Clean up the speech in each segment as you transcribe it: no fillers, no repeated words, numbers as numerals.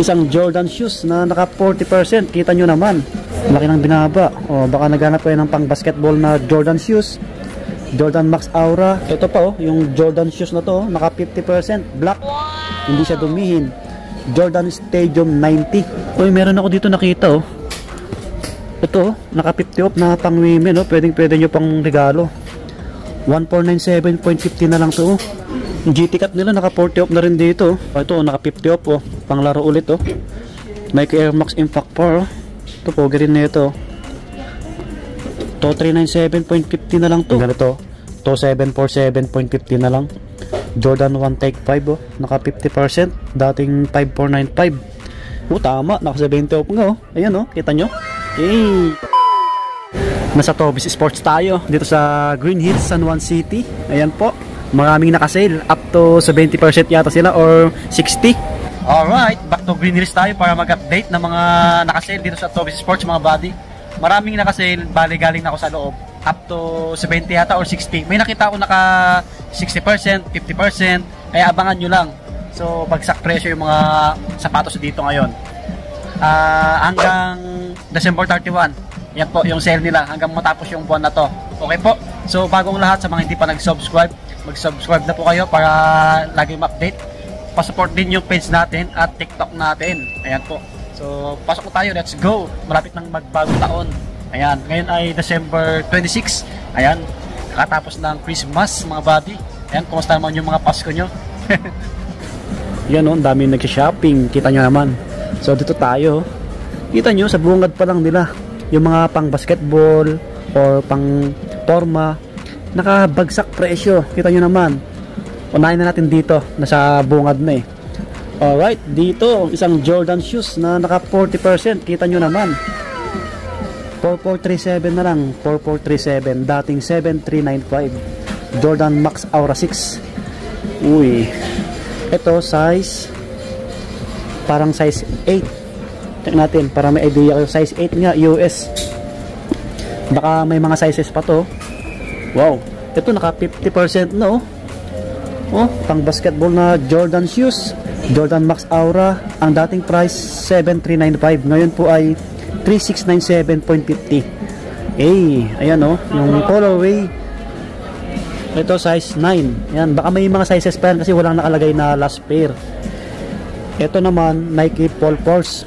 Isang Jordan shoes na naka 40%. Kita nyo naman. Laki ng binaba. O, baka naghanap kayo ng pang basketball na Jordan shoes. Jordan Max Aura. Ito pa yung Jordan shoes na to. Naka 50%. Black. Hindi siya dumihin. Jordan Stadium 90. Uy, meron ako dito nakita Ito naka 50 off na pang women pwede nyo pang regalo. 1497.50 na lang to Yung GT Cut nila naka 40 off na rin dito. Ito naka 50 off panglaro ulit Nike Air Max Impact 4 Ito po rin na ito. To 397.50 na lang to. Ganito. To 747.50 na lang. Jordan 1 Take 5 naka 50%. Dating 5495. Tama, naka 70 off nga Ayan kita nyo. Hey. Nasa Toby's Sports tayo dito sa Green Hills, San Juan City. Ayan po. Maraming naka-sale. Up to 70% yata sila or 60. Alright, back to Green Hills tayo para mag-update ng mga naka-sale dito sa Toby's Sports mga buddy. Maraming naka-sale, bali galing na ako sa loob. Up to 70 yata or 60. May nakita ako naka 60%, 50%. Kaya abangan nyo lang. So, bagsak presyo yung mga sapatos dito ngayon. Hanggang December 31. Yan po yung sale nila hanggang matapos yung buwan na to. Okay po? So, bagong lahat sa mga hindi pa nag-subscribe, mag-subscribe na po kayo para lagi ma-update. Pa-support din yung page natin at TikTok natin. Ayan po. So, pasok po tayo. Let's go. Malapit ng magbagong taon. Ayan. Ngayon ay December 26. Ayan. Kakatapos ng Christmas, mga buddy. Ayan. Kumusta naman yung mga Pasko nyo? Yan ang dami nag-shopping. Kita nyo naman. So, dito tayo. Kita nyo, sa bungad pa lang nila. Yung mga pang basketball or pang forma. Nakabagsak presyo. Kita nyo naman. Unahin na natin dito. Nasa bungad na Alright, dito isang Jordan shoes na naka 40%. Kita nyo naman. 4437 na lang. 4437. Dating 7395. Jordan Max Aura 6. Uy. Ito size parang size 8. Check natin para may idea kayo. Size 8 nga US. Baka may mga sizes pa to. Wow. Ito naka 50% na pang basketball na Jordan shoes. Jordan Max Aura. Ang dating price 7395. Ngayon po ay 3697.50. Ayan yung colorway. Ito size 9. Ayan, baka may mga sizes pa yan kasi walang nakalagay na last pair. Ito naman Nike Paul Force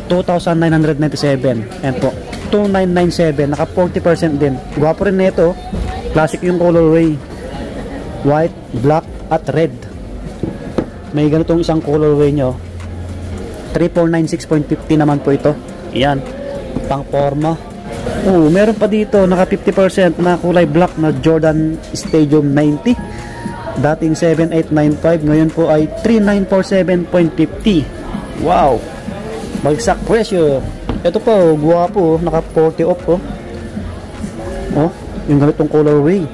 2,997. Ayan po 2,997. Naka 40% din. Gwapo rin nito. Classic yung colorway. White, black at red. May ganitong isang colorway nyo. 3496.50 naman po ito. Ayan. Pang forma. Meron pa dito naka 50% na kulay black na Jordan Stadium 90. Dating 7895. Ngayon po ay 3947.50. Wow. Bagsak presyo. Ito po, guwapo. Naka 40 off yung ganitong colorway.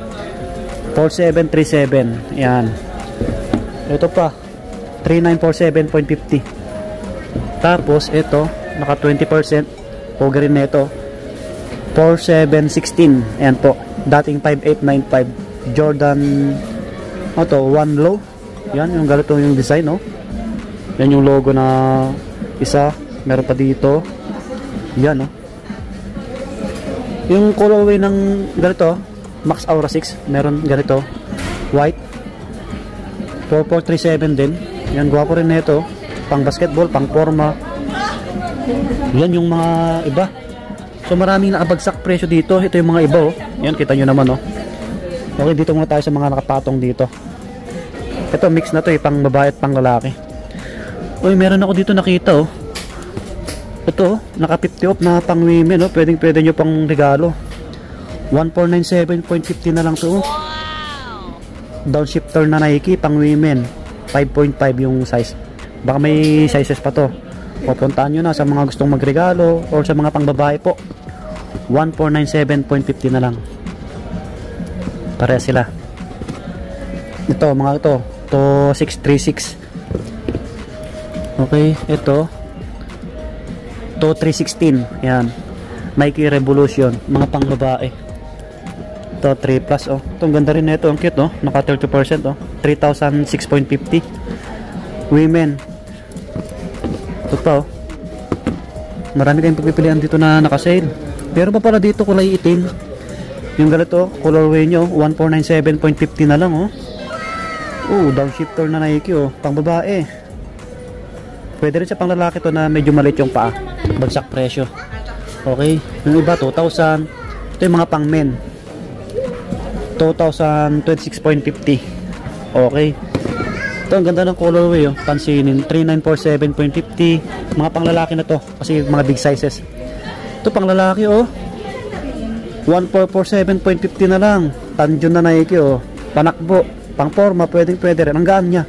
4737. Ayan. Ito pa. 3947.50. Tapos, ito. Naka 20%. Poga rin na ito. 4716. Ayan po. Dating 5895. Jordan One Low. Yan. Yung ganito yung design. Yan yung logo na isa. Meron pa dito. Yan. Yung colorway ng ganito. Max Aura 6. Meron ganito. White. 4437 din. Yan, gwapo rin na ito. Pang basketball, pang forma. Yan yung mga iba. So maraming nakabagsak presyo dito. Ito yung mga iba Yan, kita nyo naman Okay, dito muna tayo sa mga nakapatong dito. Ito mix na to pang babae at pang lalaki. Uy, meron ako dito nakita Ito, naka 50 off na pang women pwede nyo pang regalo. 1497.50 na lang to. Downshifter na Nike pang women. 5.5 yung size. Baka may sizes pa to. Pupuntahan nyo na sa mga gustong magregalo or sa mga pang babae po. 1497.50 na lang. Pareha sila. Ito, mga ito. To 636. Okay, ito. To 316. Yan. Nike Revolution. Mga pang babae. Ito, 3 plus. Itong ganda rin na ito. Ang cute, naka 30%. 3,006.50. Women. pa oh. Marami kayong pagpipilian dito na naka-sale. Pero pa pala dito kulay itim. Yung ganito, colorway nyo, 1497.50 na lang oh. Downshifter na Nike oh, pang babae. Pwede rin sa pang lalaki to na medyo maliit yung paa. Bagsak presyo. Okay, yung iba 2,000. Ito yung mga pang men. 2,026.50. Okay. Ito ang ganda ng colorway oh. Pansinin, 3947.50. Mga pang lalaki na to kasi mga big sizes. Ito pang lalaki oh. 1447.50 na lang. Tanjun na Nike oh. Panakbo, pang forma, pwede rin. Ang gaan niya.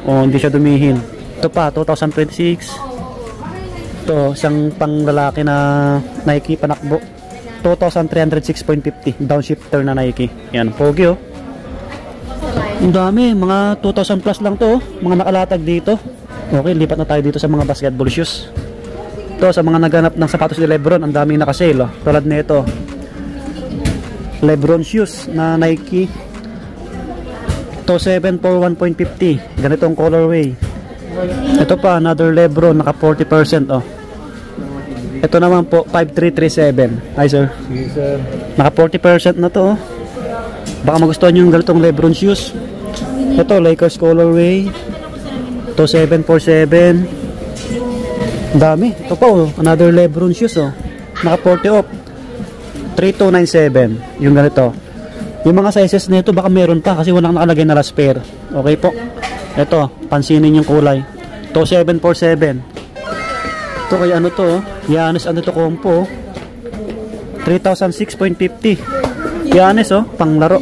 Oh, hindi siya dumihin. Ito pa 2026. Ito, isang pang lalaki na Nike panakbo. 2,306.50. Downshifter na Nike. Yan, pogi oh. Ang dami, mga 2,000 plus lang to oh. Mga nakalatag dito. Okay, lipat na tayo dito sa mga basketball shoes. Ito, sa mga naghanap ng sapatos ni Lebron, ang daming nakasale oh. Tulad nito, Lebron shoes na Nike. Ito, 741.50. Ganitong colorway. Ito pa, another Lebron, naka 40% oh. Ito naman po, 5337. Hi sir. Yes, sir. Naka 40% na to oh. Baka magustuhan nyo yung ganitong Lebron shoes. Ito, Lakers colorway. Ito, 747. Dami. Ito pa oh, another Lebron shoes oh. Naka 40 off. 3297. Yung ganito. Yung mga sizes nito baka meron pa kasi walang nakalagay na last pair. Okay po. Ito, pansinin yung kulay. Ito, 747. Ito kaya ano to oh. Giannis ano to compo oh. 3,006.50. Giannis oh, panglaro.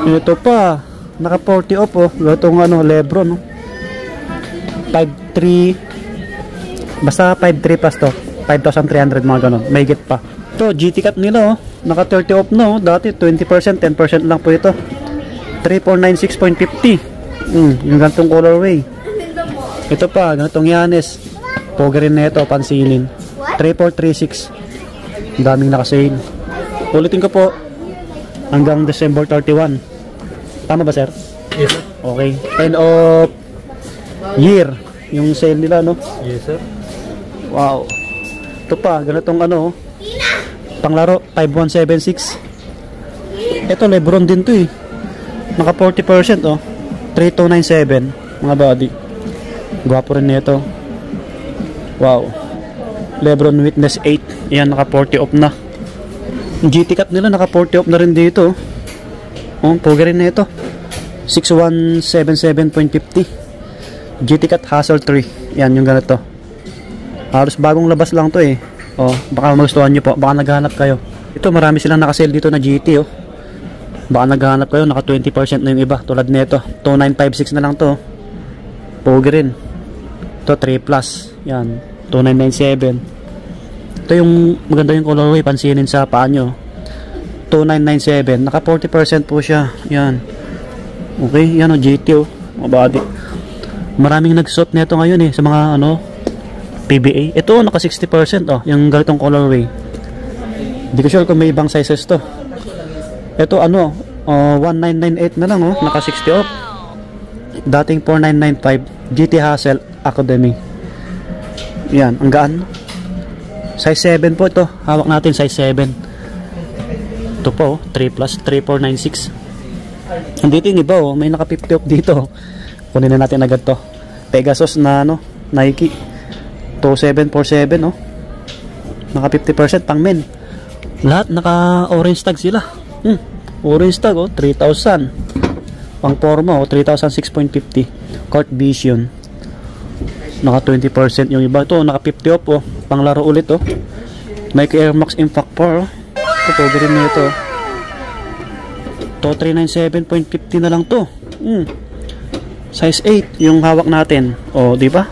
Ito pa, naka 40 off oh. Itong ano, Lebron oh. 5,300. Basta 5,300 plus to. 5,300 mga ganon. May get pa. Ito, GT cut nila oh. Naka 30 off no. Dati 20%, 10% lang po ito. 3,496.50. Yung ganitong colorway. Ito pa, ganitong Giannis. Pogi rin na ito, pansinin. 3,436. Daming nakasale. Ulitin ko po. Hanggang December 31. Tama ba sir? Yes, sir. Okay. End of year. Yung sale nila no? Yes, sir. Wow. Ito pa, ganitong ano. Panglaro, 5176. Ito, Lebron din to eh. Naka 40% oh. 3297. Mga body. Gwapo rin nito. Wow. Lebron Witness 8. Yan, naka 40 off na. GT cut nila, naka 40 off na rin dito. Oh, pogi rin nito. 6177.50. GT cut Hustle 3. Yan, yung ganito. Halos bagong labas lang to eh. Oh, baka magustuhan nyo po. Baka naghahanap kayo. Ito, marami silang nakasale dito na GT oh. Baka naghahanap kayo, naka 20% na yung iba. Tulad nito, 2956 na lang to. Pogi rin. Ito, 3 plus. Yan, 2997. Ito yung maganda yung colorway. Pansinin sa paa nyo. 2997. Naka 40% po siya. Yan. Okay, yan o, GT oh. Mga body. Maraming nagsuot nito ngayon eh. Sa mga ano, PBA. Ito, naka 60% oh. Yung ganitong colorway. Hindi ko sure kung may ibang sizes to. Ito ano, 1998 na lang oh. Naka 60 off. Dating 4995. GT Hustle Academy. Yan, ang gaan. Size 7 po ito. Hawak natin size 7. Ito po, 3 plus, 3496. Andito yung iba oh, may naka 50 off dito. Kunin na natin agad to. Pegasus na ano, Nike. 2747 oh. Naka 50% pang men. Lahat naka orange tag sila. Orange tag oh, 3,000. Pang forma oh, 3,006.50. Court Vision. Naka 20% yung iba. Ito, naka 50 off oh. Panglaro ulit oh. Nike Air Max Impact 4 oh. Ito, pogi rin na ito. Ito, 397.50 na lang to. Size 8 yung hawak natin. Oh, di ba?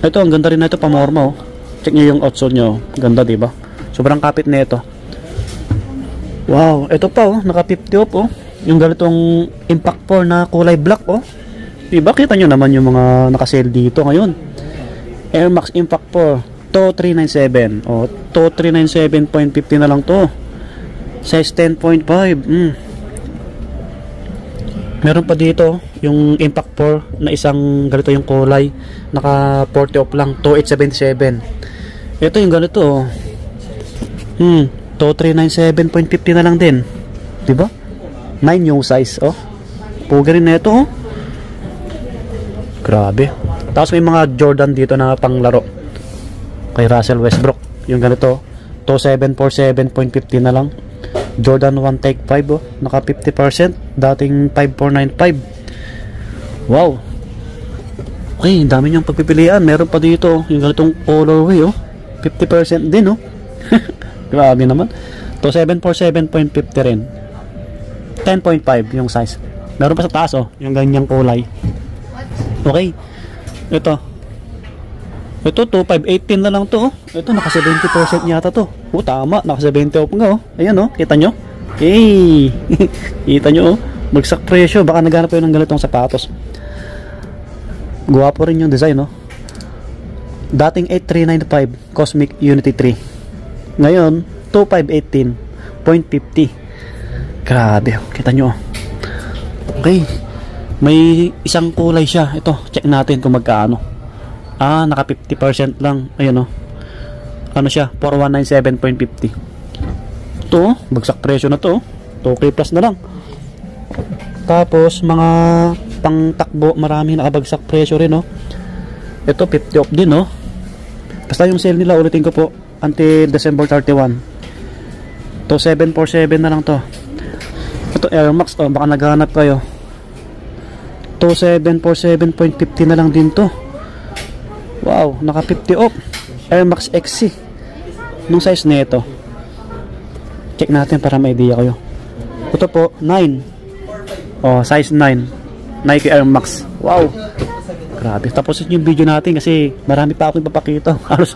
Ito, ang ganda rin na ito, pamorma oh. Check nyo yung outsole nyo. Ganda, di ba? Sobrang kapit na ito. Wow, ito pa oh, naka 50 off oh. Yung ganitong Impact 4 na kulay black oh. Diba, kita nyo naman yung mga nakasale dito ngayon. Air Max Impact 4 to 397 oh, to 397.50 na lang to. Size 10.5. Meron pa dito yung Impact 4 na isang ganito yung kulay, naka 40 off lang, 2877. Ito yung ganito oh. 2397.50 na lang din, diba? 9 yung size oh. Puga rin na ito oh. Grabe. Tapos may mga Jordan dito na panglaro kay Russell Westbrook, yung ganito 2747.50 na lang. Jordan 1 Take 5 oh, naka 50%, dating 5495. Wow. Okay, dami niyang pagpipilian. Meron pa dito yung ganitong colorway oh, 50% din oh. Grabe naman. 2747.50 rin, 10.5 yung size. Meron pa sa taas oh, yung ganyang kulay. Okay, ito 2518 na lang to oh. Ito naka 70% yata to. Oh tama, naka 70 off nga oh. Ayan oh, kita nyo? Hey. Kita nyo oh, bagsak presyo. Baka naghanap kayo ng ganitong sapatos. Guwapo rin yung design oh. Dating 8395 Cosmic Unity 3, ngayon 2518.50. Grabe oh, kita nyo oh. Okay, may isang kulay siya. Ito, check natin kung magkano. Naka 50% lang. Ayun oh. Ano siya? 4197.50. Ito, bagsak presyo na to. 2K plus na lang. Tapos mga pangtakbo, marami nakabagsak presyo rin oh. Ito 50 off din oh. Basta yung sale nila, ulitin ko po, until December 31. To 747 na lang to. Ito Air Max oh, baka naghahanap kayo. To 747.50 na lang din to. Wow, naka 50 off. Air Max XC. Nung size nito. Check natin para may idea kayo. Ito po, 9. Oh, size 9. Nike Air Max. Wow. Grabe. Tapusin yung video natin kasi marami pa akong ipapakita. Halos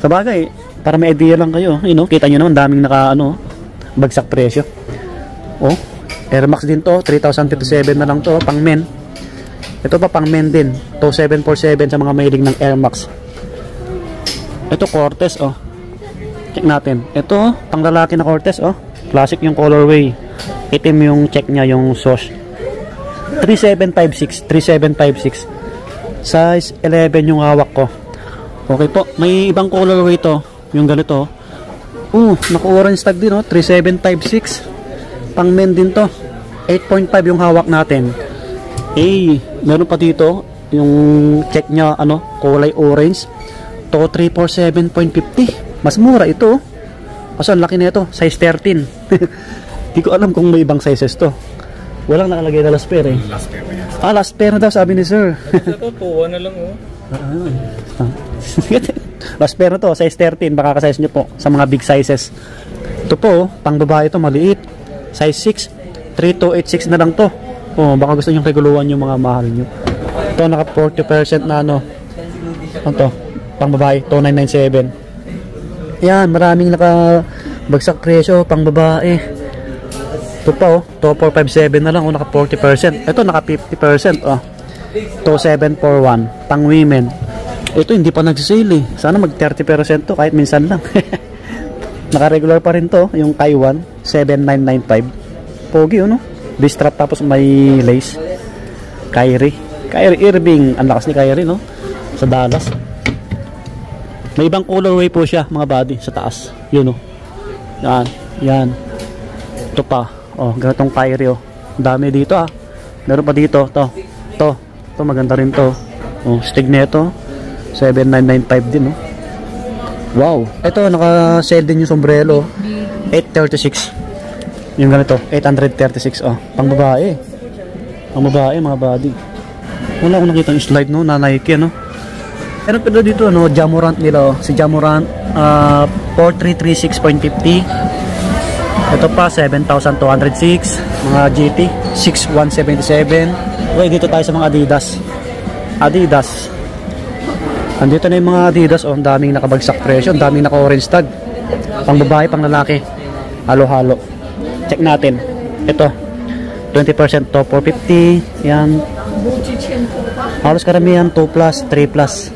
sa bagay, para may idea lang kayo. You know, kita nyo naman, daming naka bagsak presyo. Oh, Air Max din to. 3,057 na lang to. Pang men. Ito pa pang men din, 2747 sa mga mahilig ng Air Max. Ito Cortez oh. Check natin. Ito pang lalaki na Cortez oh. Classic yung colorway. Itim yung check niya, yung sauce. 3756, 3756. Size 11 yung hawak ko. Okay po, may ibang colorway to, yung ganito. Naka-orange tag din oh, 3756. Pang men din to. 8.5 yung hawak natin. Meron pa dito yung check nya kulay orange, to 347.50. mas mura ito kasi ang laki nito, size 13. Di ko alam kung may ibang sizes to, walang nakalagay na last pair eh. Last pair na daw sabi ni sir. Ito tuwa na lang oh. Last pair na to, size 13, baka ka-size nyo po sa mga big sizes. Ito po, pang babae to, maliit, size 6, 3286 na lang to. Baka gusto nyo reguluan yung mga mahal nyo. Ito naka 40% na ito, pang babae, 2997. Yan, maraming naka bagsak presyo pang babae. Ito pa oh, 2457 na lang naka 40%. Ito naka 50% oh. 2741 pang women. Ito hindi pa nagsisale eh. Sana mag 30% to kahit minsan lang. Naka regular pa rin to, yung Taiwan 7995. Pogi no? B-strap tapos may lace. Kyrie Irving, ang lakas ni Kyrie no, sa Dallas. May ibang colorway po siya mga body sa taas, yun no. Yan ito pa oh, ganitong Kyrie oh, dami dito ah. Meron pa dito to maganda rin to oh, stig neto 7995 din no. Wow, ito naka sale din yung sombrero 836. Yung ganito, 836 oh, pang babae. Pang babae mga body. Wala akong nakita yung slide no, na Nike no. Pero dito no, Jamorant nila oh. Si Jamorant 4336.50. Ito pa 7206, mga GT 6177. Okay, dito tayo sa mga Adidas. Andito na yung mga Adidas oh, ang daming nakabagsak presyo, ang daming naka-orange tag. Pang babae, pang lalaki. Halo-halo. Check natin. Ito 20% to 450. Yan. Halos karamihan 2 plus, 3 plus.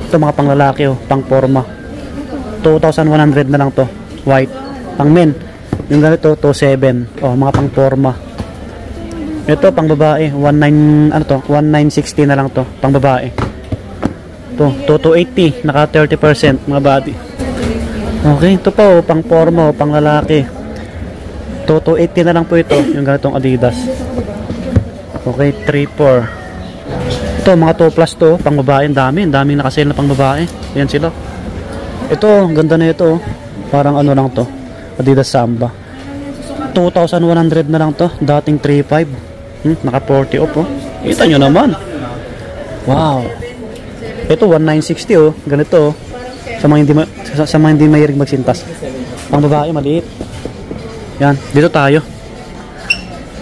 Ito mga pang lalaki oh, pang forma. 2,100 na lang to. White. Pang men. Yung ganito 2,700. Oh, mga pang forma. Ito pang babae, 19 ano to? 1960 na lang to, pang babae. To 2280, naka 30% mga body. Okay, ito pa oh, pang forma, pang lalaki. 2280 na lang po ito, yung ganitong Adidas. Okay, 34. Ito mga 2 plus to, pang babae, ang daming naka-sale na pang babae. Ayan sila. Ito, ganda na ito. Parang ano lang to, Adidas Samba. 2,100 na lang to, dating 3,500. Naka 40 off oh. Kita nyo naman. Wow. Ito 1960 oh, ganito oh. Sa mga hindi mahilig magsintas. Pang babae maliit. Yan, dito tayo.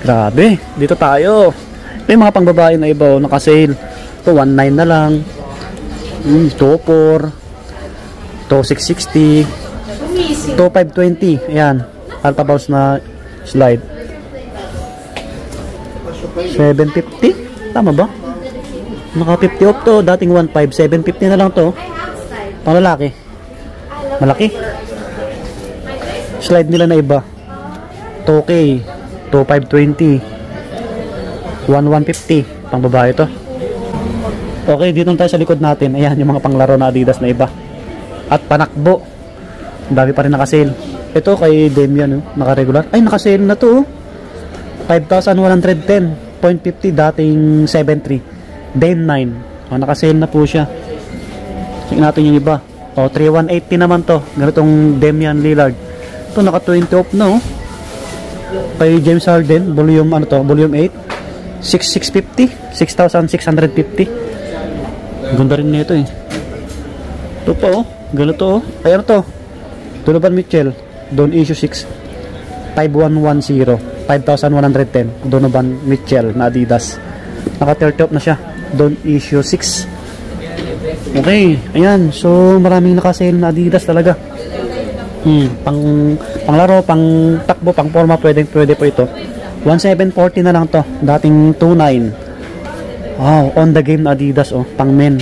Grabe, dito tayo. May mga pang babae na iba oh, naka-sale. Ito 19 na lang. 24. Ito 660. Ito 520. Ayan, Alpha Bounce na slide. 750. Tama ba? Naka 50 off to, dating 1.5, 750 na lang to. Pang lalaki. Malaki. Slide nila na iba. 2K, 2,520, 1,150. Pang babae to. Okay, dito tayo sa likod natin. Ayan, yung mga panglaro na Adidas na iba. At panakbo. Dami pa rin naka-sale. Ito kay Damian, naka-regular. Ay, naka-sale na to. 5,110.50, dating 7,300. Dame 9. Oh, naka-sale na po siya. Tingnan natin yung iba. Oh, 3,180 naman to. Ganitong Damian Lillard. Ito naka 20 off na oh. Kay James Harden, volume ano to, volume 8. 6,650, 6,650. Ganda rin nito eh. Ito pa oh, ganito oh. Ay ano to? Donovan Mitchell, Don't Issue 6. 5,110, 5,110. Donovan Mitchell na Adidas. Naka 30 off na siya. Don't Issue 6. Okay, ayan. So maraming naka-sale na Adidas talaga. Panglaro, pang takbo, pang forma, pwede po ito. 1,740 na lang to. Dating 2,900. Wow, on the game na Adidas oh, pang men.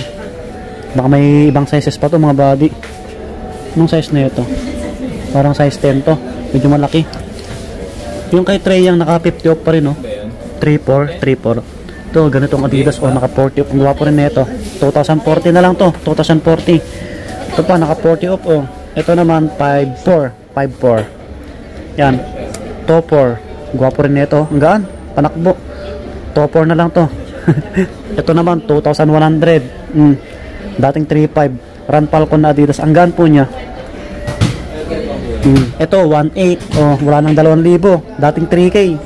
Baka may ibang sizes pa to mga body. Anong size na ito? Parang size 10 to. Medyo malaki. Yung kay Trey yung naka 50 off pa rin oh. 3,4. Ito, ganitong Adidas oh, naka 40 off. Ang gwapo rin na ito. 2,040 na lang to. 2,040. Ito pa, naka 40 off oh. Ito naman 5,4. Yan. Topor. Gwapo rin na ito. Ang gaan. Panakbo. Topor na lang to. Ito naman 2,100. Dating 3,500. Run Falcon na Adidas. Ang gaan po niya. Ito 1,800. Oh, wala nang 2,000. Dating 3K.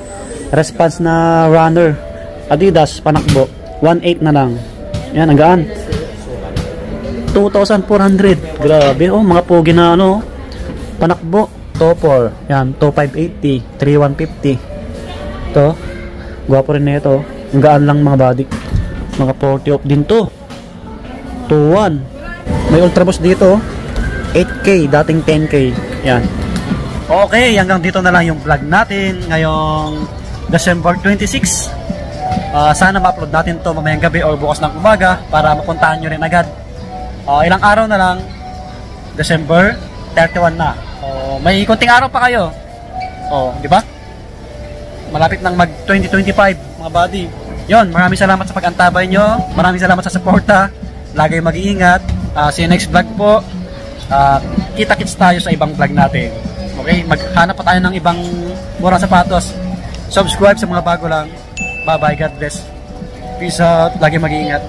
Response na runner Adidas, panakbo. 1,800 na lang. Yan, ang gaan. 2,400. Grabe, oh, mga pogi na ano. Panakbo. Topor. Yan, 2,580. 3,150. Ito. Gwapo rin na ito. Ang gaan lang mga body. Mga 40 off din to. 2,1. May Ultra Boost dito. 8K, dating 10K. Yan. Okay, hanggang dito na lang yung vlog natin. Ngayong December 26. Sana ma-upload natin to mamayang gabi o bukas ng umaga para mapuntahan nyo rin agad. Ilang araw na lang, December 31 na. May konting araw pa kayo. Di ba? Malapit nang mag 2025 mga buddy. Yon, maraming salamat sa pag-antabay nyo. Maraming salamat sa suporta. Lagi mag-iingat. See you next vlog po. Kita-kits tayo sa ibang vlog natin. Okay, maghanap pa tayo ng ibang murang sapatos. Subscribe sa mga bago lang. Bye bye, God bless. Peace out, lagi mag-iingat.